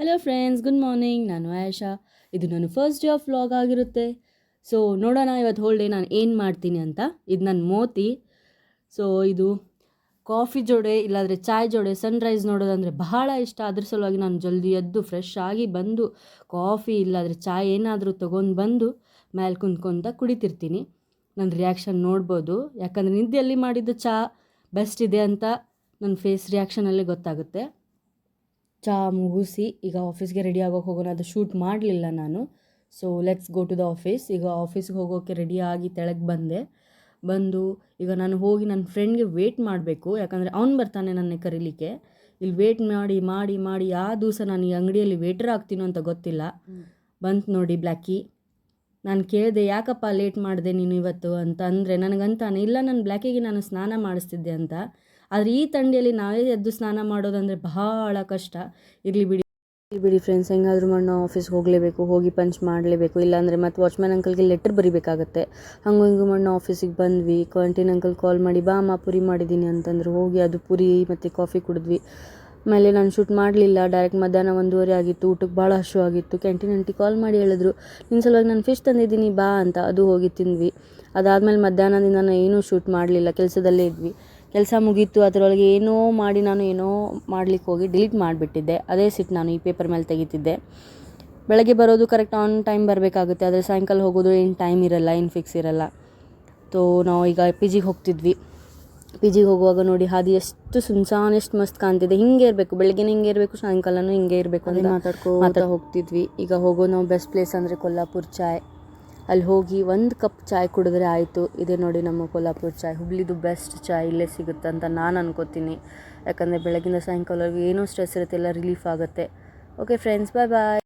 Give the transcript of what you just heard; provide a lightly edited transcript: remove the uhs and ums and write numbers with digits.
Hello friends, good morning. ನಾನು ಆಯಶಾ. ಇದು ನನ್ನ ಫಸ್ಟ್ ಡೇ ಆಫ್ ವ್ಲಾಗ್ ಆಗಿರುತ್ತೆ. ಸೊ ನೋಡೋಣ ಇವತ್ತು ಹೋಲ್ ಡೇ ನಾನು ಏನು ಮಾಡ್ತೀನಿ ಅಂತ. ಇದು ನನ್ನ ಮೋತಿ. ಸೊ ಇದು ಕಾಫಿ ಜೋಡೆ ಇಲ್ಲಾಂದರೆ ಚಾಯ್ ಜೋಡೆ ಸನ್ರೈಸ್ ನೋಡೋದಂದರೆ ಬಹಳ ಇಷ್ಟ. ಅದ್ರ ಸಲುವಾಗಿ ನಾನು ಜಲ್ದಿ ಎದ್ದು ಫ್ರೆಶ್ ಆಗಿ ಬಂದು ಕಾಫಿ ಇಲ್ಲಾಂದರೆ ಚಾಯ್ ಏನಾದರೂ ತೊಗೊಂಡು ಬಂದು ಮೇಲೆ ಕುಂತ್ಕೊಂತ ಕುಡಿತಿರ್ತೀನಿ. ನನ್ನ ರಿಯಾಕ್ಷನ್ ನೋಡ್ಬೋದು, ಯಾಕಂದರೆ ನಿದ್ದೆಯಲ್ಲಿ ಮಾಡಿದ್ದು ಚಹಾ ಬೆಸ್ಟ್ ಇದೆ ಅಂತ ನನ್ನ ಫೇಸ್ ರಿಯಾಕ್ಷನಲ್ಲೇ ಗೊತ್ತಾಗುತ್ತೆ. ಚಹಾ ಮುಗಿಸಿ ಈಗ ಆಫೀಸ್ಗೆ ರೆಡಿ ಆಗೋಕೆ ಹೋಗೋಣ. ಅದು ಶೂಟ್ ಮಾಡಲಿಲ್ಲ ನಾನು. So let's go to the office. ಈಗ ಆಫೀಸ್ಗೆ ಹೋಗೋಕ್ಕೆ ರೆಡಿಯಾಗಿ ತೆಳಗೆ ಬಂದು ಈಗ ನಾನು ಹೋಗಿ ನನ್ನ ಫ್ರೆಂಡ್ಗೆ ವೇಟ್ ಮಾಡಬೇಕು, ಯಾಕಂದರೆ ಅವ್ನು ಬರ್ತಾನೆ ನನ್ನ ಕರೀಲಿಕ್ಕೆ. ಇಲ್ಲಿ ವೇಟ್ ಮಾಡಿ ಮಾಡಿ ಮಾಡಿ ಆ ದಿವಸ ನಾನು ಈ ಅಂಗಡಿಯಲ್ಲಿ ವೇಟರ್ ಆಗ್ತೀನೋ ಅಂತ ಗೊತ್ತಿಲ್ಲ. ಬಂತು ನೋಡಿ ಬ್ಲ್ಯಾಕಿ. ನಾನು ಕೇಳಿದೆ, ಯಾಕಪ್ಪ ಲೇಟ್ ಮಾಡಿದೆ ನೀನು ಇವತ್ತು ಅಂತ. ಅಂದರೆ ನನಗಂತಾನೆ, ಇಲ್ಲ ನಾನು ಬ್ಲ್ಯಾಕಿಗೆ ನಾನು ಸ್ನಾನ ಮಾಡಿಸ್ತಿದ್ದೆ ಅಂತ. ಆದರೆ ಈ ಥಂಡಿಯಲ್ಲಿ ನಾವೇ ಎದ್ದು ಸ್ನಾನ ಮಾಡೋದಂದರೆ ಬಹಳ ಕಷ್ಟ. ಇರಲಿ ಬಿಡಿ ಫ್ರೆಂಡ್ಸ್, ಹೆಂಗಾದರೂ ಮಾಡಿ ನಾವು ಆಫೀಸ್ಗೆ ಹೋಗಲೇಬೇಕು, ಹೋಗಿ ಪಂಚ್ ಮಾಡಲೇಬೇಕು. ಇಲ್ಲಾಂದರೆ ಮತ್ತು ವಾಚ್ಮ್ಯಾನ್ ಅಂಕಲ್ಗೆ ಲೆಟರ್ ಬರೀಬೇಕಾಗತ್ತೆ. ಹಿಂಗೆ ಮಾಡಿ ನಾವು ಆಫೀಸಿಗೆ ಬಂದ್ವಿ. ಕ್ವಾಂಟೀನ್ ಅಂಕಲ್ ಕಾಲ್ ಮಾಡಿ, ಬಾ ಅಮ್ಮ ಪುರಿ ಮಾಡಿದ್ದೀನಿ ಅಂತಂದ್ರೆ ಹೋಗಿ ಅದು ಪುರಿ ಮತ್ತು ಕಾಫಿ ಕುಡಿದ್ವಿ. ಆಮೇಲೆ ನಾನು ಶೂಟ್ ಮಾಡಲಿಲ್ಲ. ಡೈರೆಕ್ಟ್ ಮಧ್ಯಾಹ್ನ 1:30 ಆಗಿತ್ತು. ಊಟಕ್ಕೆ ಭಾಳ ಹಶು ಆಗಿತ್ತು. ಕ್ಯಾಂಟೀನ್ ಆಂಟಿ ಕಾಲ್ ಮಾಡಿ ಹೇಳಿದ್ರು, ನಿನ್ನ ಸಲುವಾಗಿ ನಾನು ಫಿಶ್ ತಂದಿದ್ದೀನಿ ಬಾ ಅಂತ. ಅದು ಹೋಗಿ ತಿಂದ್ವಿ. ಅದಾದಮೇಲೆ ಮಧ್ಯಾಹ್ನದಿಂದ ನಾನು ಏನೂ ಶೂಟ್ ಮಾಡಲಿಲ್ಲ, ಕೆಲಸದಲ್ಲೇ ಇದ್ವಿ. ಕೆಲಸ ಮುಗೀತು. ಅದರೊಳಗೆ ಏನೋ ಮಾಡ್ಲಿಕ್ಕೆ ಹೋಗಿ ಡಿಲೀಟ್ ಮಾಡಿಬಿಟ್ಟಿದ್ದೆ. ಅದೇ ಸಿಟ್ಟು ನಾನು ಈ ಪೇಪರ್ ಮೇಲೆ ತೆಗಿತಿದ್ದೆ. ಬೆಳಗ್ಗೆ ಬರೋದು ಕರೆಕ್ಟ್ ಆನ್ ಟೈಮ್ ಬರಬೇಕಾಗುತ್ತೆ, ಆದರೆ ಸಾಯಂಕಾಲ ಹೋಗೋದು ಏನು ಟೈಮ್ ಇರಲ್ಲ, ಏನು ಫಿಕ್ಸ್ ಇರಲ್ಲ. ನಾವು ಈಗ ಪಿ ಜಿಗೆ ಹೋಗ್ತಿದ್ವಿ. ಪಿ ಜಿಗೆ ಹೋಗುವಾಗ ನೋಡಿ ಹಾದಿ ಎಷ್ಟು ಸುನ್ಸಾನ್, ಎಷ್ಟು ಮಸ್ತ್ ಕಾಣ್ತಿದೆ. ಹಿಂಗೆ ಇರಬೇಕು, ಬೆಳಗ್ಗೆನೇ ಹಿಂಗೆ ಇರಬೇಕು, ಸಾಯಂಕಾಲನೂ ಹಿಂಗೆ ಇರಬೇಕು ಅಂತ ಮಾತಾಡ್ತಾ ಹೋಗ್ತಿದ್ವಿ. ಈಗ ಹೋಗೋ ನಾವು ಬೆಸ್ಟ್ ಪ್ಲೇಸ್ ಅಂದರೆ ಕೊಲ್ಲಾಪುರ್ ಚಾಯ್. ಅಲ್ಲಿ ಹೋಗಿ 1 ಕಪ್ ಚಾಯ್ ಕುಡಿದ್ರೆ ಆಯಿತು. ಇದೇ ನೋಡಿ ನಮ್ಮ ಕೊಲ್ಲಾಪುರ ಚಾಯ್. ಹುಬ್ಳಿದು ಬೆಸ್ಟ್ ಚಾಯ್ ಇಲ್ಲೇ ಸಿಗುತ್ತೆ ಅಂತ ನಾನು ಅನ್ಕೋತೀನಿ. ಯಾಕಂದರೆ ಬೆಳಗಿಂದ ಸಾಯಂಕಾಲವರೆಗೂ ಏನೋ ಸ್ಟ್ರೆಸ್ ಇರುತ್ತೆ, ಎಲ್ಲ ರಿಲೀಫ್ ಆಗುತ್ತೆ. ಓಕೆ ಫ್ರೆಂಡ್ಸ್, ಬಾಯ್ ಬಾಯ್.